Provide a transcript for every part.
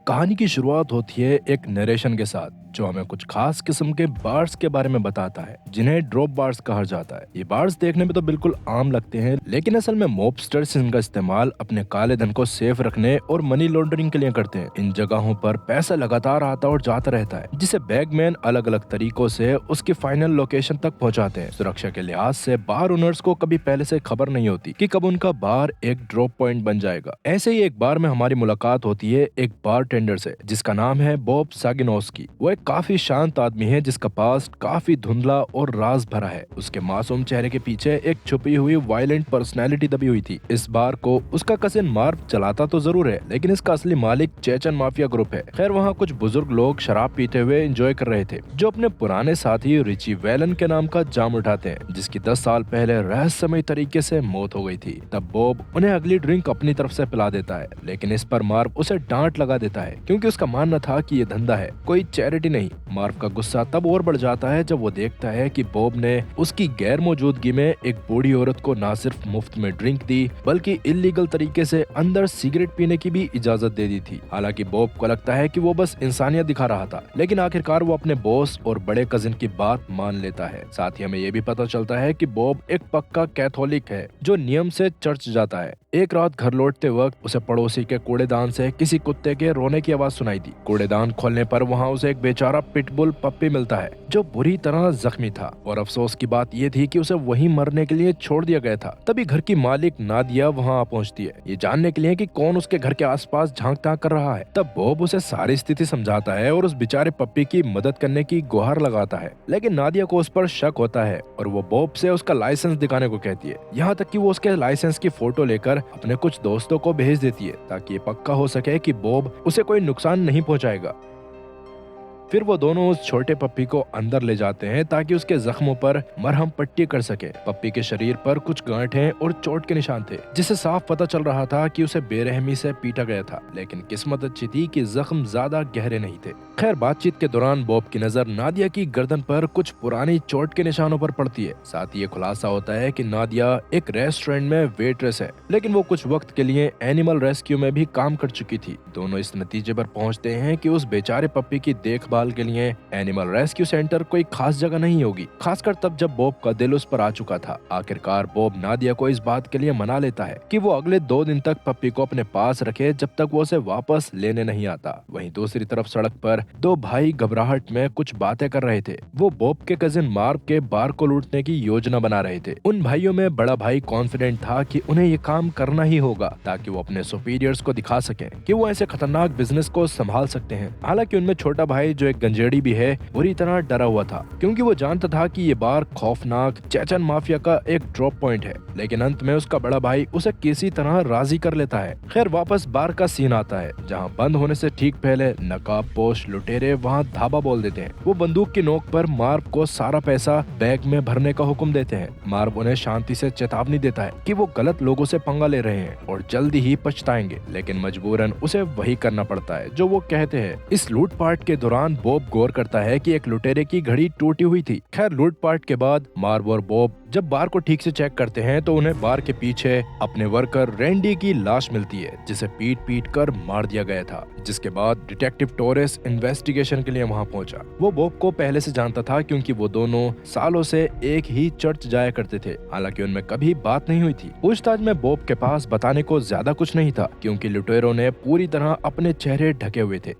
कहानी की शुरुआत होती है एक नरेशन के साथ जो हमें कुछ खास किस्म के बार्स के बारे में बताता है जिन्हें ड्रॉप बार्स कहा जाता है। ये बार्स देखने में तो बिल्कुल आम लगते हैं, लेकिन असल में मॉबस्टर्स इनका इस्तेमाल अपने काले धन को सेफ रखने और मनी लॉन्ड्रिंग के लिए करते हैं। इन जगहों पर पैसा लगातार आता और जाता रहता है, जिसे बैगमैन अलग अलग तरीकों से उसकी फाइनल लोकेशन तक पहुंचाते हैं। सुरक्षा के लिहाज से बार ओनर्स को कभी पहले से खबर नहीं होती कि कब उनका बार एक ड्रॉप पॉइंट बन जाएगा। ऐसे ही एक बार में हमारी मुलाकात होती है एक बार टेंडर से जिसका नाम है बॉब सागिनोस्की। वो एक काफी शांत आदमी है जिसका पास्ट काफी धुंधला और राज भरा है। उसके मासूम चेहरे के पीछे एक छुपी हुई वायलेंट पर्सनैलिटी दबी हुई थी। इस बार को उसका कजिन मार्व चलाता तो जरूर है, लेकिन इसका असली मालिक चेचन माफिया ग्रुप है। खैर, वहाँ कुछ बुजुर्ग लोग शराब पीते हुए एंजॉय कर रहे थे जो अपने पुराने साथी रिची वेलन के नाम का जाम उठाते हैं, जिसकी 10 साल पहले रहस्यमय तरीके से मौत हो गई थी। तब बॉब उन्हें अगली ड्रिंक अपनी तरफ से पिला देता है, लेकिन इस पर मार्व उसे डांट लगा देता है क्योंकि उसका मानना था कि ये धंधा है, कोई चैरिटी नहीं। मार्व का गुस्सा तब और बढ़ जाता है जब वो देखता है कि बॉब ने उसकी गैर मौजूदगी में एक बूढ़ी औरत को न सिर्फ मुफ्त में ड्रिंक दी बल्कि इल्लीगल तरीके से अंदर सिगरेट पीने की भी इजाजत दे दी थी। हालांकि बॉब को लगता है कि वो बस इंसानियत दिखा रहा था, लेकिन आखिरकार वो अपने बॉस और बड़े कजिन की बात मान लेता है। साथ ही हमें ये भी पता चलता है कि बॉब एक पक्का कैथोलिक है जो नियम से चर्च जाता है। एक रात घर लौटते वक्त उसे पड़ोसी के कूड़ेदान से किसी कुत्ते के रोने की आवाज सुनाई दी। कूड़ेदान खोलने पर वहाँ उसे एक बेचारा पिटबुल पप्पी मिलता है जो बुरी तरह जख्मी था, और अफसोस की बात यह थी कि उसे वहीं मरने के लिए छोड़ दिया गया था। तभी घर की मालिक नादिया वहाँ पहुँचती है, ये जानने के लिए कि कौन उसके घर के आसपास झांक ताक कर रहा है। तब बॉब उसे सारी स्थिति समझाता है और उस बेचारे पप्पी की मदद करने की गुहार लगाता है, लेकिन नादिया को उस पर शक होता है और वो बॉब से उसका लाइसेंस दिखाने को कहती है। यहाँ तक कि वो उसके लाइसेंस की फोटो लेकर अपने कुछ दोस्तों को भेज देती है ताकि ये पक्का हो सके कि बॉब उसे कोई नुकसान नहीं पहुंचाएगा। फिर वो दोनों उस छोटे पप्पी को अंदर ले जाते हैं ताकि उसके जख्मों पर मरहम पट्टी कर सके। पप्पी के शरीर पर कुछ गांठें और चोट के निशान थे, जिससे साफ पता चल रहा था कि उसे बेरहमी से पीटा गया था, लेकिन किस्मत अच्छी थी कि जख्म ज्यादा गहरे नहीं थे। खैर, बातचीत के दौरान बॉब की नजर नादिया की गर्दन पर कुछ पुरानी चोट के निशानों पर पड़ती है। साथ ही ये खुलासा होता है कि नादिया एक रेस्टोरेंट में वेट्रेस है, लेकिन वो कुछ वक्त के लिए एनिमल रेस्क्यू में भी काम कर चुकी थी। दोनों इस नतीजे पर पहुंचते हैं कि उस बेचारे पप्पी की देखभाल के लिए एनिमल रेस्क्यू सेंटर कोई खास जगह नहीं होगी, खासकर तब जब बॉब का दिल उस पर आ चुका था। आखिरकार बॉब नादिया को इस बात के लिए मना लेता है कि वो अगले 2 दिन तक पप्पी को अपने पास रखे जब तक वो उसे वापस लेने नहीं आता। वहीं दूसरी तरफ सड़क पर 2 भाई घबराहट में कुछ बातें कर रहे थे। वो बॉब के कजिन मार्व के बार को लूटने की योजना बना रहे थे। उन भाइयों में बड़ा भाई कॉन्फिडेंट था कि उन्हें ये काम करना ही होगा ताकि वो अपने सुपीरियर्स को दिखा सके कि वो ऐसे खतरनाक बिजनेस को संभाल सकते हैं। हालांकि उनमें छोटा भाई जो एक गंजेड़ी भी है बुरी तरह डरा हुआ था क्योंकि वो जानता था कि ये बार खौफनाक चेचन माफिया का एक ड्रॉप पॉइंट है, लेकिन अंत में उसका बड़ा भाई उसे किसी तरह राजी कर लेता है। खैर, वापस बार का सीन आता है जहां बंद होने से ठीक पहले नकाबपोश लुटेरे वहां धाबा बोल देते हैं। वो बंदूक की नोक पर मार्व को सारा पैसा बैग में भरने का हुक्म देते हैं। मार्व उन्हें शांति से चेतावनी देता है कि वो गलत लोगों से पंगा ले रहे हैं और जल्दी ही पछताएंगे, लेकिन मजबूरन उसे वही करना पड़ता है जो वो कहते हैं। इस लूटपाट के दौरान बॉब गौर करता है कि एक लुटेरे की घड़ी टूटी हुई थी। खैर, लूटपाट के बाद मार्व और बॉब जब बार को ठीक से चेक करते हैं तो उन्हें बार के पीछे अपने वर्कर रैंडी की लाश मिलती है जिसे पीट पीट कर मार दिया गया था। जिसके बाद डिटेक्टिव टोरेस इन्वेस्टिगेशन के लिए वहां पहुंचा। वो बॉब को पहले से जानता था क्योंकि वो दोनों सालों से एक ही चर्च जाया करते थे। हालांकि उनमें कभी बात नहीं हुई थी। पूछताछ में बॉब के पास बताने को ज्यादा कुछ नहीं था क्योंकि लुटेरों ने पूरी तरह अपने चेहरे ढके हुए थे,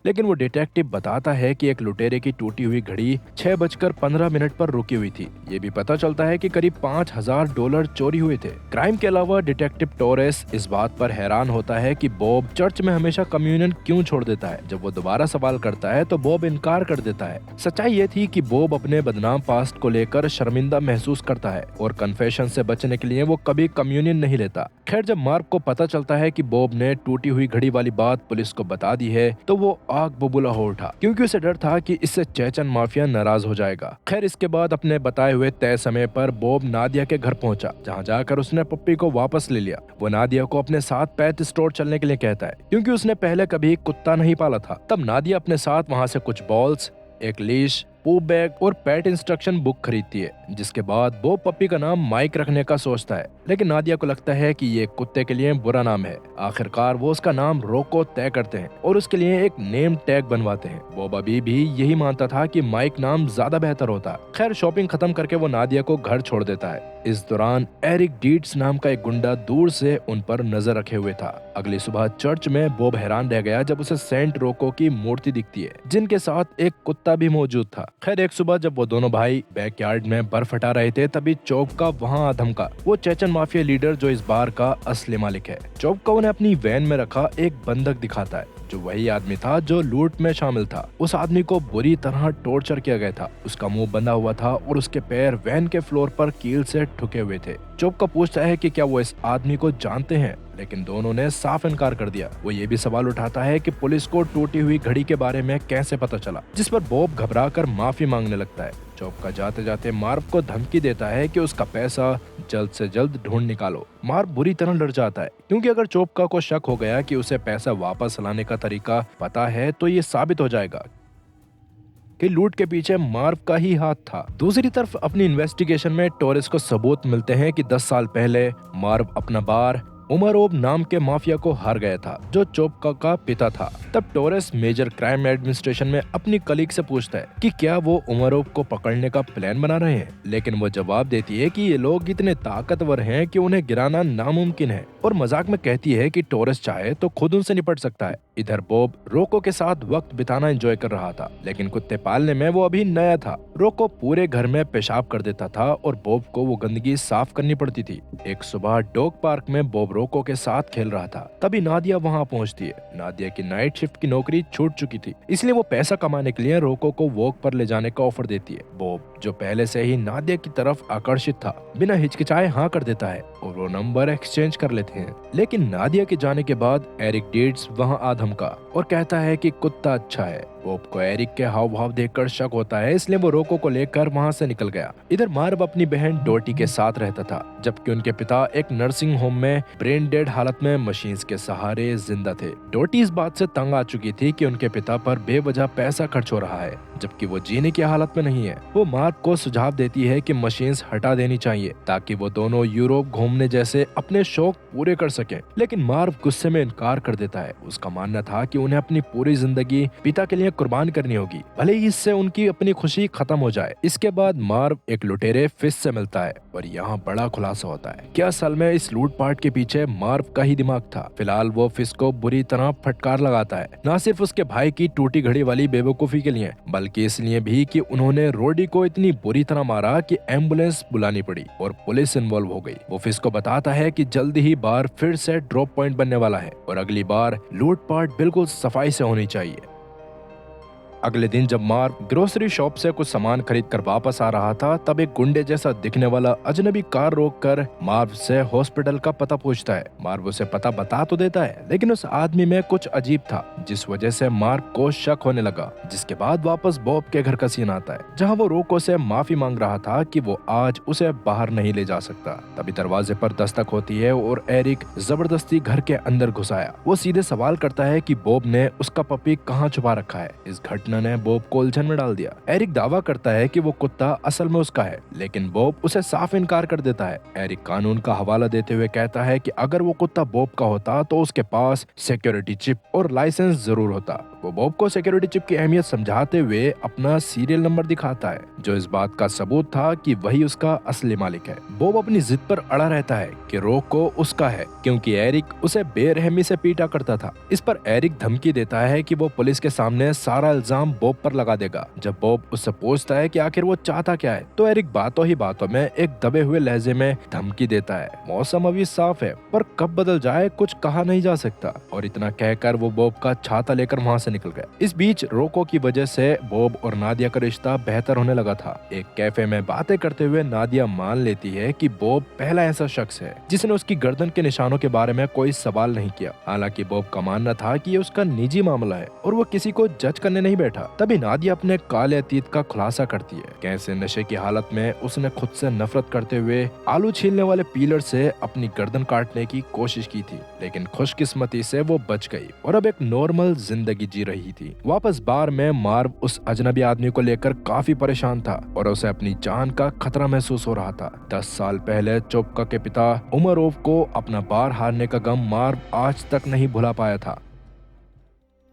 लेकिन वो डिटेक्टिव बताता है कि एक लुटेरे की टूटी हुई घड़ी 6:15 पर रुकी हुई थी। ये भी पता चलता है कि करीब $5000 चोरी हुए थे। क्राइम के अलावा डिटेक्टिव टोरेस इस बात पर हैरान होता है कि बॉब चर्च में हमेशा कम्युनियन क्यों छोड़ देता है। जब वो दोबारा सवाल करता है तो बॉब इनकार कर देता है। सच्चाई ये थी कि बॉब अपने बदनाम पास्ट को लेकर शर्मिंदा महसूस करता है और कन्फेशन से बचने के लिए वो कभी कम्युनियन नहीं लेता। खैर, जब मार्क को पता चलता है कि बॉब ने टूटी हुई घड़ी वाली बात पुलिस को बता दी है तो वो आग बबूला हो उठा क्योंकि उसे डर था कि इससे चेचन माफिया नाराज हो जाएगा। खैर, इसके बाद अपने बताए हुए तय समय पर बॉब नादिया के घर पहुंचा, जहां जाकर उसने पप्पी को वापस ले लिया। वो नादिया को अपने साथ पेट स्टोर चलने के लिए कहता है क्योंकि उसने पहले कभी कुत्ता नहीं पाला था। तब नादिया अपने साथ वहां से कुछ बॉल्स, एक लीश पू बैग और पेट इंस्ट्रक्शन बुक खरीदती है, जिसके बाद बॉब पप्पी का नाम माइक रखने का सोचता है, लेकिन नादिया को लगता है कि ये कुत्ते के लिए बुरा नाम है। आखिरकार वो उसका नाम रोको तय करते हैं और उसके लिए एक नेम टैग बनवाते हैं। बॉब अभी भी यही मानता था कि माइक नाम ज्यादा बेहतर होता। खैर, शॉपिंग खत्म करके वो नादिया को घर छोड़ देता है। इस दौरान एरिक डीट्स नाम का एक गुंडा दूर से उन पर नजर रखे हुए था। अगली सुबह चर्च में बॉब हैरान रह गया जब उसे सेंट रोको की मूर्ति दिखती है, जिनके साथ एक कुत्ता भी मौजूद था। खैर, एक सुबह जब वो दोनों भाई बैकयार्ड में बर्फ हटा रहे थे, तभी चौबका वहां आ धमका। वो चेचन माफिया लीडर जो इस बार का असली मालिक है। चौबका उन्हें अपनी वैन में रखा एक बंधक दिखाता है, जो वही आदमी था जो लूट में शामिल था। उस आदमी को बुरी तरह टॉर्चर किया गया था। उसका मुंह बंधा हुआ था और उसके पैर वैन के फ्लोर पर कील से ठुके हुए थे। चौबका पूछता है कि क्या वो इस आदमी को जानते हैं, लेकिन दोनों ने साफ इनकार कर दिया। वो ये भी सवाल उठाता है कि पुलिस को टूटी हुई घड़ी के बारे में कैसे पता चला, जिस पर बॉब घबराकर माफी मांगने लगता है। चौबका जाते जाते मार्व को धमकी देता है कि उसका पैसा जल्द से जल्द ढूंढ निकालो। मार्व बुरी तरह डर जाता है, क्योंकि अगर चौबका को शक हो गया कि उसे पैसा वापस लाने का तरीका पता है, तो ये साबित हो जाएगा कि लूट के पीछे मार्व का ही हाथ था। दूसरी तरफ अपनी इन्वेस्टिगेशन में टोरेस को सबूत मिलते हैं कि 10 साल पहले मार्व अपना बार उमरोब नाम के माफिया को हार गया था, जो चौबका का पिता था। तब टोरेस मेजर क्राइम एडमिनिस्ट्रेशन में अपनी कलीग से पूछता है कि क्या वो उमरोब को पकड़ने का प्लान बना रहे हैं, लेकिन वो जवाब देती है कि ये लोग इतने ताकतवर हैं कि उन्हें गिराना नामुमकिन है, और मजाक में कहती है कि टोरेस चाहे तो खुद उनसे निपट सकता है। इधर बॉब रोको के साथ वक्त बिताना एंजॉय कर रहा था, लेकिन कुत्ते पालने में वो अभी नया था। रोको पूरे घर में पेशाब कर देता था और बॉब को वो गंदगी साफ करनी पड़ती थी। एक सुबह डॉग पार्क में बॉब रोको के साथ खेल रहा था, तभी नादिया वहां पहुंचती है। नादिया की नाइट शिफ्ट की नौकरी छूट चुकी थी, इसलिए वो पैसा कमाने के लिए रोको को वॉक पर ले जाने का ऑफर देती है। बॉब, जो पहले से ही नादिया की तरफ आकर्षित था, बिना हिचकिचाए हाँ कर देता है और वो नंबर एक्सचेंज कर लेते हैं। लेकिन नादिया के जाने के बाद एरिक डीट्स वहां आ धमका और कहता है कि कुत्ता अच्छा है। बॉब को एरिक के हाव भाव देखकर शक होता है, इसलिए वो रोको को लेकर वहां से निकल गया। इधर मार्व अपनी बहन डोटी के साथ रहता था, जबकि उनके पिता एक नर्सिंग होम में ब्रेन डेड हालत में मशीन्स के सहारे जिंदा थे। डोटी इस बात से तंग आ चुकी थी कि उनके पिता पर बेवजह पैसा खर्च हो रहा है, जबकि वो जीने की हालत में नहीं है। वो मार्व को सुझाव देती है कि मशीन्स हटा देनी चाहिए, ताकि वो दोनों यूरोप घूमने जैसे अपने शौक पूरे कर सके। लेकिन मार्व गुस्से में इनकार कर देता है। उसका मानना था कि उन्हें अपनी पूरी जिंदगी पिता के लिए कुर्बान करनी होगी, भले ही इससे उनकी अपनी खुशी खत्म हो जाए। इसके बाद मार्व एक लुटेरे फिश से मिलता है और यहाँ बड़ा खुलासा होता है कि असल में इस लूटपाट के पीछे मार्व का ही दिमाग था। फिलहाल वो फिश को बुरी तरह फटकार लगाता है, न सिर्फ उसके भाई की टूटी घड़ी वाली बेवकूफी के लिए, बल्कि इसलिए भी कि उन्होंने रोडी को इतनी बुरी तरह मारा कि एम्बुलेंस बुलानी पड़ी और पुलिस इन्वॉल्व हो गई। वो फिश को बताता है कि जल्दी ही बार फिर से ड्रॉप पॉइंट बनने वाला है और अगली बार लूटपाट बिल्कुल सफाई से होनी चाहिए। अगले दिन जब मार्व ग्रोसरी शॉप से कुछ सामान खरीद कर वापस आ रहा था, तब एक गुंडे जैसा दिखने वाला अजनबी कार रोककर मार्व से हॉस्पिटल का पता पूछता है। मार्व उसे पता बता तो देता है, लेकिन उस आदमी में कुछ अजीब था, जिस वजह से मार्व को शक होने लगा। जिसके बाद वापस बॉब के घर का सीन आता है, जहाँ वो रोको से माफी मांग रहा था कि वो आज उसे बाहर नहीं ले जा सकता। तभी दरवाजे पर दस्तक होती है और एरिक जबरदस्ती घर के अंदर घुस आया। वो सीधे सवाल करता है कि बॉब ने उसका पपी कहाँ छुपा रखा है। इस घटना ने बॉब को उलझन में डाल दिया। एरिक दावा करता है कि वो कुत्ता असल में उसका है, लेकिन बॉब उसे साफ इनकार कर देता है। एरिक कानून का हवाला देते हुए कहता है कि अगर वो कुत्ता बॉब का होता तो उसके पास सिक्योरिटी चिप और लाइसेंस जरूर होता। वो बॉब को सिक्योरिटी चिप की अहमियत समझाते हुए अपना सीरियल नंबर दिखाता है, जो इस बात का सबूत था कि वही उसका असली मालिक है। बॉब अपनी जिद पर अड़ा रहता है कि रोको उसका है, क्योंकि एरिक उसे बेरहमी से पीटा करता था। इस पर एरिक धमकी देता है कि वो पुलिस के सामने सारा इल्जाम बॉब पर लगा देगा। जब बॉब उससे पूछता है कि आखिर वो चाहता क्या है, तो एरिक बातों ही बातों में एक दबे हुए लहजे में धमकी देता है। मौसम अभी साफ है, पर कब बदल जाए कुछ कहा नहीं जा सकता। और इतना कहकर वो बॉब का छाता लेकर वहाँ से निकल गया। इस बीच रोको की वजह से बॉब और नादिया का रिश्ता बेहतर होने लगा था। एक कैफे में बातें करते हुए नादिया मान लेती है कि बॉब पहला ऐसा शख्स है जिसने उसकी गर्दन के निशानों के बारे में कोई सवाल नहीं किया। हालांकि बॉब का मानना था कि ये उसका निजी मामला है और वो किसी को जज करने नहीं बैठा। तभी नादिया अपने काले अतीत का खुलासा करती है। कैसे नशे की हालत में उसने खुद से नफरत करते हुए आलू छीलने वाले पीलर से अपनी गर्दन काटने की कोशिश की थी, लेकिन खुशकिस्मती से वो बच गई और अब एक नॉर्मल जिंदगी जी रही थी। वापस बार में मार्व उस अजनबी आदमी को लेकर काफी परेशान था और उसे अपनी जान का खतरा महसूस हो रहा था। 10 साल पहले चोपका के पिता उमरोव को अपना बार हारने का गम मार्व आज तक नहीं भुला पाया था।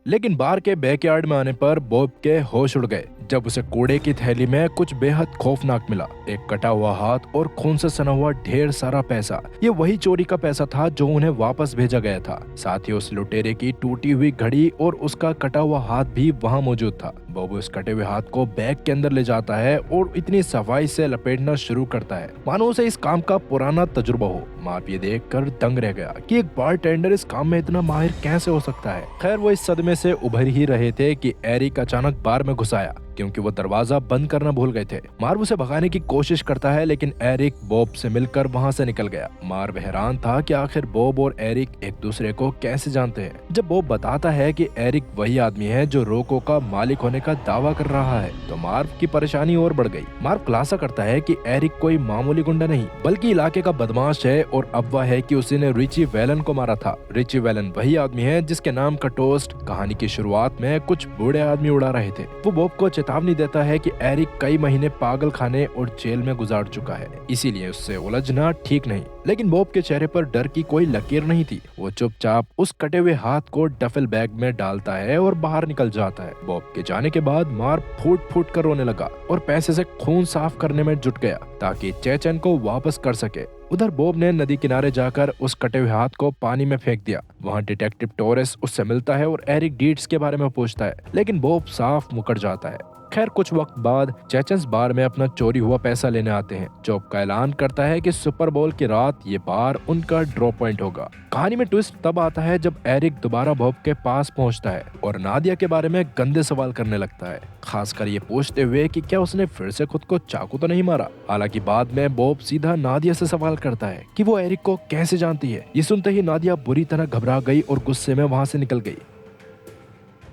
लेकिन बार के बैकयार्ड में आने पर बॉब के होश उड़ गए जब उसे कूड़े की थैली में कुछ बेहद खौफनाक मिला। एक कटा हुआ हाथ और खून से सना हुआ ढेर सारा पैसा। ये वही चोरी का पैसा था जो उन्हें वापस भेजा गया था। साथ ही उस लुटेरे की टूटी हुई घड़ी और उसका कटा हुआ हाथ भी वहाँ मौजूद था। बॉब उस कटे हुए हाथ को बैग के अंदर ले जाता है और इतनी सफाई से लपेटना शुरू करता है मानो उसे इस काम का पुराना तजुर्बा हो। मार्व ये देखकर दंग रह गया कि एक बारटेंडर इस काम में इतना माहिर कैसे हो सकता है। खैर वो इस सदमे से उभर ही रहे थे कि एरिक अचानक बार में घुस आया क्योंकि वो दरवाजा बंद करना भूल गए थे। मार्व उसे भगाने की कोशिश करता है लेकिन एरिक बॉब से मिलकर वहाँ से निकल गया। मार्व हैरान था कि आखिर बॉब और एरिक एक दूसरे को कैसे जानते हैं। जब बॉब बताता है कि एरिक वही आदमी है जो रोको का मालिक होने का दावा कर रहा है तो मार्व की परेशानी और बढ़ गई। मार्व खुलासा करता है कि एरिक कोई मामूली गुंडा नहीं बल्कि इलाके का बदमाश है और अफवाह है कि उसी ने रिची वैलन को मारा था। रिची वैलन वही आदमी है जिसके नाम का टोस्ट कहानी की शुरुआत में कुछ बूढ़े आदमी उड़ा रहे थे। वो बॉब को चेतावनी देता है कि एरिक कई महीने पागल खाने और जेल में गुजार चुका है, इसीलिए उससे उलझना ठीक नहीं। लेकिन बॉब के चेहरे पर डर की कोई लकीर नहीं थी। वो चुपचाप उस कटे हुए हाथ को डफल बैग में डालता है और बाहर निकल जाता है। बॉब के जाने के बाद मार्व फूट फूट कर रोने लगा और पैसे से खून साफ करने में जुट गया ताकि चेचन को वापस कर सके। उधर बॉब ने नदी किनारे जाकर उस कटे हुए हाथ को पानी में फेंक दिया। वहाँ डिटेक्टिव टोरेस उससे मिलता है और एरिक डीट्स के बारे में पूछता है लेकिन बॉब साफ मुकर जाता है। खैर कुछ वक्त बाद चेचन्स बार में अपना चोरी हुआ पैसा लेने आते हैं। चोप का ऐलान करता है कि सुपर बोल की रात ये बार उनका ड्रॉप पॉइंट होगा। कहानी में ट्विस्ट तब आता है जब एरिक दोबारा बॉब के पास पहुंचता है और नादिया के बारे में गंदे सवाल करने लगता है, खासकर ये पूछते हुए कि क्या उसने फिर से खुद को चाकू तो नहीं मारा। हालांकि बाद में बॉब सीधा नादिया से सवाल करता है कि वो एरिक को कैसे जानती है। ये सुनते ही नादिया बुरी तरह घबरा गई और गुस्से में वहां से निकल गई,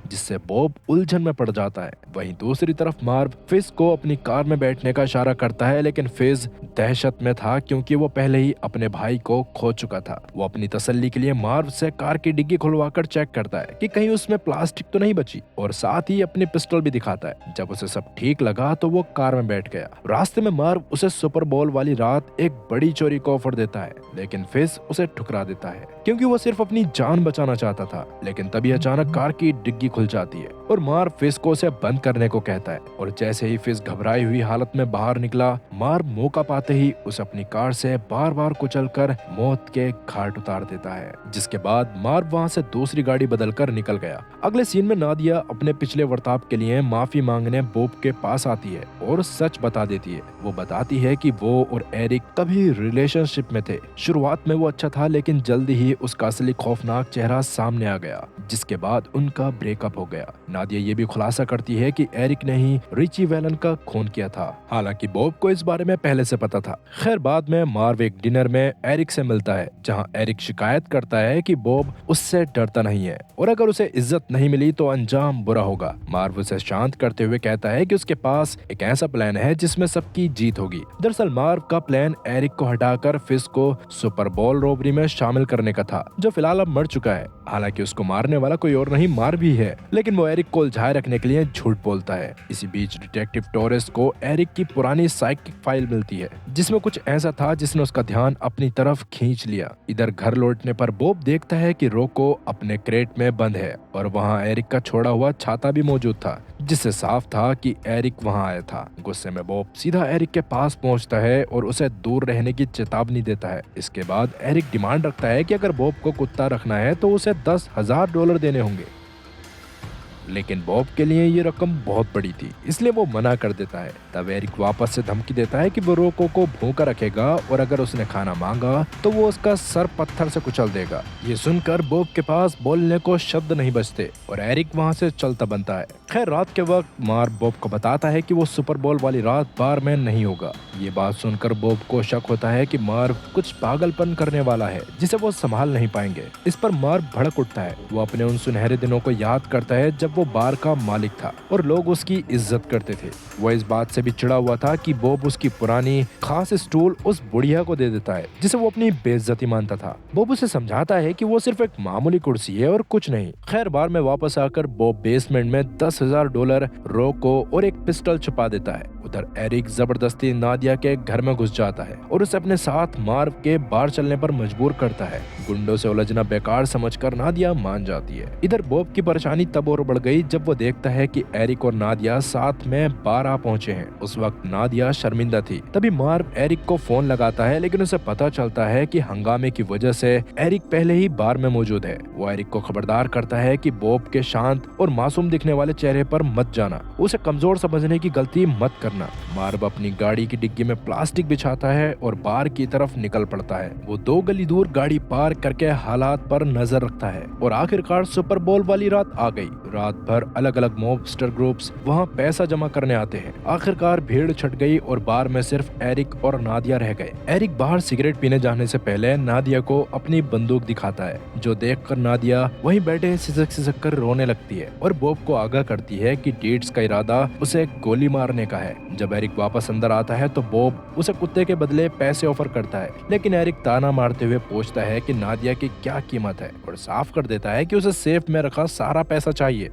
जिससे बॉब उलझन में पड़ जाता है। वहीं दूसरी तरफ मार्व फिज को अपनी कार में बैठने का इशारा करता है लेकिन फिज दहशत में था क्योंकि वो पहले ही अपने भाई को खो चुका था। वो अपनी तसल्ली के लिए मार्व से कार की डिग्गी खुलवाकर चेक करता है कि कहीं उसमें प्लास्टिक तो नहीं बची और साथ ही अपनी पिस्टल भी दिखाता है। जब उसे सब ठीक लगा तो वो कार में बैठ गया। रास्ते में मार्व उसे सुपर बोल वाली रात एक बड़ी चोरी का ऑफर देता है लेकिन फिज उसे ठुकरा देता है क्योंकि वो सिर्फ अपनी जान बचाना चाहता था। लेकिन तभी अचानक कार की डिग्गी खुल जाती है और मार्व फिज को उसे बंद करने को कहता है और जैसे ही फिज घबराई हुई हालत में बाहर निकला, मार्व मौका पाते ही उसे अपनी कार से बार बार कुचलकर मौत के घाट उतार देता है। जिसके बाद मार्व वहां से दूसरी गाड़ी बदलकर निकल गया। अगले सीन में नादिया अपने पिछले वर्ताव के लिए माफी मांगने बॉब के पास आती है और सच बता देती है। वो बताती है कि वो और एरिक कभी रिलेशनशिप में थे। शुरुआत में वो अच्छा था लेकिन जल्दी ही उसका असली खौफनाक चेहरा सामने आ गया, जिसके बाद उनका ब्रेकअप हो गया। नादिया ये भी खुलासा करती है कि एरिक ने ही रिची वैलन का खून किया था। हालांकि बॉब को इस बारे में पहले से पता था। खैर बाद में मार्व एक डिनर में एरिक से मिलता है जहां एरिक शिकायत करता है कि बॉब उससे डरता नहीं है और अगर उसे इज्जत नहीं मिली तो अंजाम बुरा होगा। मार्व उसे शांत करते हुए कहता है कि उसके पास एक ऐसा प्लान है जिसमें सबकी जीत होगी। दरअसल मार्व का प्लान एरिक को हटाकर फिज को सुपर बोल रॉबरी में शामिल करने का था, जो फिलहाल अब मर चुका है। हालांकि उसको मारने वाला कोई और नहीं मार्व ही है, लेकिन वो एरिक को उलझाए रखने के लिए झूठ बोलता है। इसी बीच डिटेक्टिव टोरेस को एरिक की पुरानी साइकिक फाइल मिलती है जिसमें कुछ ऐसा था जिसने उसका ध्यान अपनी तरफ खींच लिया। इधर घर लौटने पर बॉब देखता है कि रोको अपने क्रेट में बंद है और वहाँ एरिक का छोड़ा हुआ छाता भी मौजूद था, जिससे साफ था कि एरिक वहाँ आया था। गुस्से में बॉब सीधा एरिक के पास पहुँचता है और उसे दूर रहने की चेतावनी देता है। इसके बाद एरिक डिमांड रखता है कि अगर बॉब को कुत्ता रखना है तो उसे $10,000 देने होंगे। लेकिन बॉब के लिए ये रकम बहुत बड़ी थी, इसलिए वो मना कर देता है। तब एरिक वापस से धमकी देता है कि वो रोको को भूखा रखेगा और अगर उसने खाना मांगा तो वो उसका सर पत्थर से कुचल देगा। ये सुनकर बॉब के पास बोलने को शब्द नहीं बचते और एरिक वहाँ से चलता बनता है। खैर रात के वक्त मार्व बॉब को बताता है कि वो सुपर बोल वाली रात बार में नहीं होगा। ये बात सुनकर बॉब को शक होता है कि मार्व कुछ पागलपन करने वाला है जिसे वो संभाल नहीं पाएंगे। इस पर मार्व भड़क उठता है। वो अपने उन सुनहरे दिनों को याद करता है जब वो बार का मालिक था और लोग उसकी इज्जत करते थे। वो इस बात से भी चिढ़ा हुआ था कि बॉब उसकी पुरानी खास स्टूल उस बुढ़िया को दे देता है जिसे वो अपनी बेइज्जती मानता था। बॉब उसे समझाता है कि वो सिर्फ एक मामूली कुर्सी है और कुछ नहीं। खैर बार में वापस आकर बॉब बेसमेंट में $10,000 रोको और एक पिस्टल छुपा देता है। उधर एरिक जबरदस्ती नादिया के घर में घुस जाता है और उसे अपने साथ मार्व के बार चलने पर मजबूर करता है। गुंडों से उलझना बेकार समझकर नादिया मान जाती है। इधर बॉब की परेशानी तब और बढ़ गई जब वो देखता है कि एरिक और नादिया साथ में बार आ पहुंचे हैं। उस वक्त नादिया शर्मिंदा थी। तभी मार्व एरिक को फोन लगाता है लेकिन उसे पता चलता है कि हंगामे की वजह से एरिक पहले ही बार में मौजूद है। वो एरिक को खबरदार करता है कि बॉब के शांत और मासूम दिखने वाले चेहरे पर मत जाना, उसे कमजोर समझने की गलती मत करना। मार्व अपनी गाड़ी की डिग्गी में प्लास्टिक बिछाता है और बार की तरफ निकल पड़ता है। वो 2 गली दूर गाड़ी पार्क करके हालात पर नजर रखता है और आखिरकार सुपर बोल वाली रात आ गई। रात भर अलग अलग मॉबस्टर ग्रुप्स वहाँ पैसा जमा करने आते हैं। आखिरकार भीड़ छट गई और बार में सिर्फ एरिक और नादिया रह गए। एरिक बाहर सिगरेट पीने जाने से पहले नादिया को अपनी बंदूक दिखाता है, जो देखकर नादिया वहीं बैठे सिसक सिसक कर रोने लगती है और बॉब को आगाह करती है कि डेट्स का इरादा उसे गोली मारने का है। जब एरिक वापस अंदर आता है तो बॉब उसे कुत्ते के बदले पैसे ऑफर करता है, लेकिन एरिक ताना मारते हुए पूछता है कि नादिया की क्या कीमत है और साफ कर देता है कि उसे सेफ में रखा सारा पैसा चाहिए।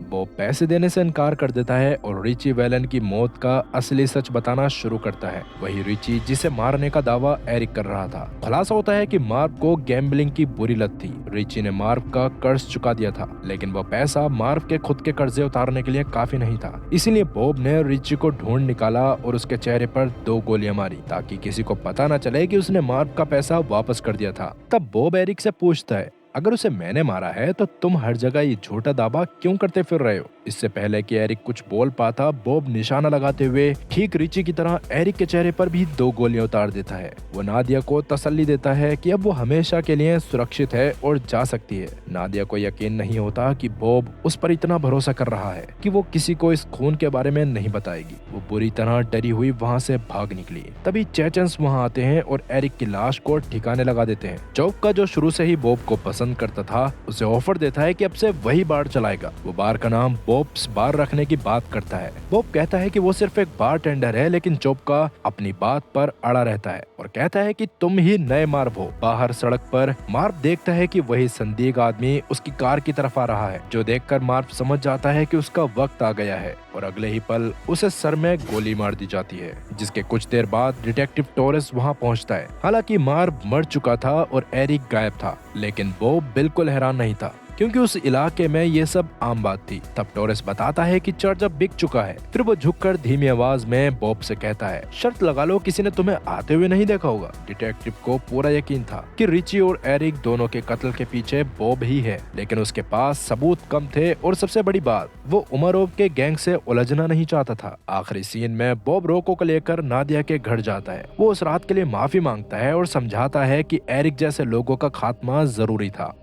बॉब पैसे देने से इनकार कर देता है और रिची वेलन की मौत का असली सच बताना शुरू करता है। वही रिची जिसे मारने का दावा एरिक कर रहा था। खुलासा होता है कि मार्व को गैम्बलिंग की बुरी लत थी। रिची ने मार्व का कर्ज चुका दिया था, लेकिन वह पैसा मार्व के खुद के कर्जे उतारने के लिए काफी नहीं था। इसीलिए बॉब ने रिची को ढूंढ निकाला और उसके चेहरे पर 2 गोलियां मारी ताकि किसी को पता न चले कि उसने मार्व का पैसा वापस कर दिया था। तब बॉब एरिक से पूछता है, अगर उसे मैंने मारा है तो तुम हर जगह ये झूठा दावा क्यों करते फिर रहे हो? इससे पहले कि एरिक कुछ बोल पाता, बॉब निशाना लगाते हुए ठीक रिची की तरह एरिक के चेहरे पर भी 2 गोलियां उतार देता है। वो नादिया को तसल्ली देता है कि अब वो हमेशा के लिए सुरक्षित है और जा सकती है। नादिया को यकीन नहीं होता कि बॉब उस पर इतना भरोसा कर रहा है कि वो किसी को इस खून के बारे में नहीं बताएगी। वो बुरी तरह डरी हुई वहाँ से भाग निकली। तभी चेचन्स वहाँ आते हैं और एरिक की लाश को ठिकाने लगा देते हैं। चौक का जो शुरू से ही बॉब को पसंद करता था उसे ऑफर देता है कि अब से वही बार चलाएगा। वो बार का नाम बॉब्स बार रखने की बात करता है। बॉब कहता है कि वो सिर्फ एक बारटेंडर है, लेकिन चोपका अपनी बात पर अड़ा रहता है और कहता है कि तुम ही नए मार्व हो। बाहर सड़क पर मार्व देखता है कि वही संदिग्ध आदमी उसकी कार की तरफ आ रहा है, जो देखकर मार्व समझ जाता है कि उसका वक्त आ गया है और अगले ही पल उसे सर में गोली मार दी जाती है। जिसके कुछ देर बाद डिटेक्टिव टोरेस वहां पहुंचता है। हालांकि मार्व मर चुका था और एरिक गायब था, लेकिन बॉब बिल्कुल हैरान नहीं था क्योंकि उस इलाके में ये सब आम बात थी। तब टोरेस बताता है कि चर्च अब बिक चुका है। फिर वो झुककर धीमी आवाज में बॉब से कहता है, शर्त लगा लो किसी ने तुम्हें आते हुए नहीं देखा होगा। डिटेक्टिव को पूरा यकीन था कि रिची और एरिक दोनों के कत्ल के पीछे बॉब ही है, लेकिन उसके पास सबूत कम थे और सबसे बड़ी बात, वो उमरोव के गैंग से उलझना नहीं चाहता था। आखिरी सीन में बॉब रोको को लेकर नादिया के घर जाता है। वो उस रात के लिए माफी मांगता है और समझाता है कि एरिक जैसे लोगों का खात्मा जरूरी था,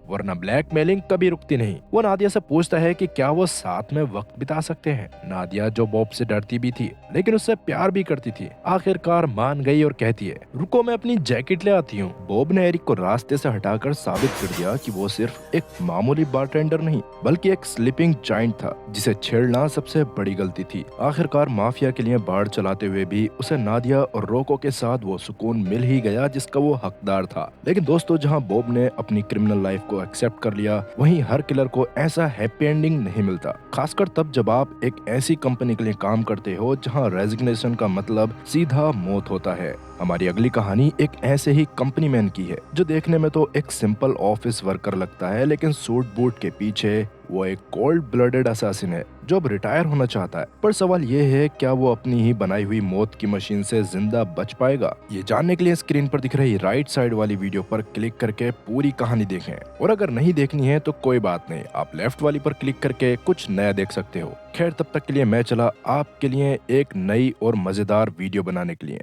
वरना ब्लैकमेलिंग कभी रुकती नहीं। वो नादिया से पूछता है कि क्या वो साथ में वक्त बिता सकते हैं। नादिया जो बॉब से डरती भी थी लेकिन उससे प्यार भी करती थी, आखिरकार मान गई और कहती है, रुको मैं अपनी जैकेट ले आती हूँ। बॉब ने एरिक को रास्ते से हटाकर साबित कर दिया कि वो सिर्फ एक मामूली बारटेंडर नहीं बल्कि एक स्लीपिंग जायंट था, जिसे छेड़ना सबसे बड़ी गलती थी। आखिरकार माफिया के लिए बाढ़ चलाते हुए भी उसे नादिया और रोको के साथ वो सुकून मिल ही गया जिसका वो हकदार था। लेकिन दोस्तों, जहाँ बॉब ने अपनी क्रिमिनल लाइफ को एक्सेप्ट कर लिया, वहीं हर किलर को ऐसा हैप्पी एंडिंग नहीं मिलता, खासकर तब जब आप एक ऐसी कंपनी के लिए काम करते हो जहां रेजिग्नेशन का मतलब सीधा मौत होता है। हमारी अगली कहानी एक ऐसे ही कंपनी मैन की है जो देखने में तो एक सिंपल ऑफिस वर्कर लगता है, लेकिन सूट बूट के पीछे वो एक कोल्ड ब्लडेड असैसिन है जो अब रिटायर होना चाहता है। पर सवाल ये है, क्या वो अपनी ही बनाई हुई मौत की मशीन से जिंदा बच पाएगा? ये जानने के लिए स्क्रीन पर दिख रही राइट साइड वाली वीडियो पर क्लिक करके पूरी कहानी देखें, और अगर नहीं देखनी है तो कोई बात नहीं, आप लेफ्ट वाली पर क्लिक करके कुछ नया देख सकते हो। खैर, तब तक के लिए मैं चला आपके लिए एक नई और मजेदार वीडियो बनाने के लिए।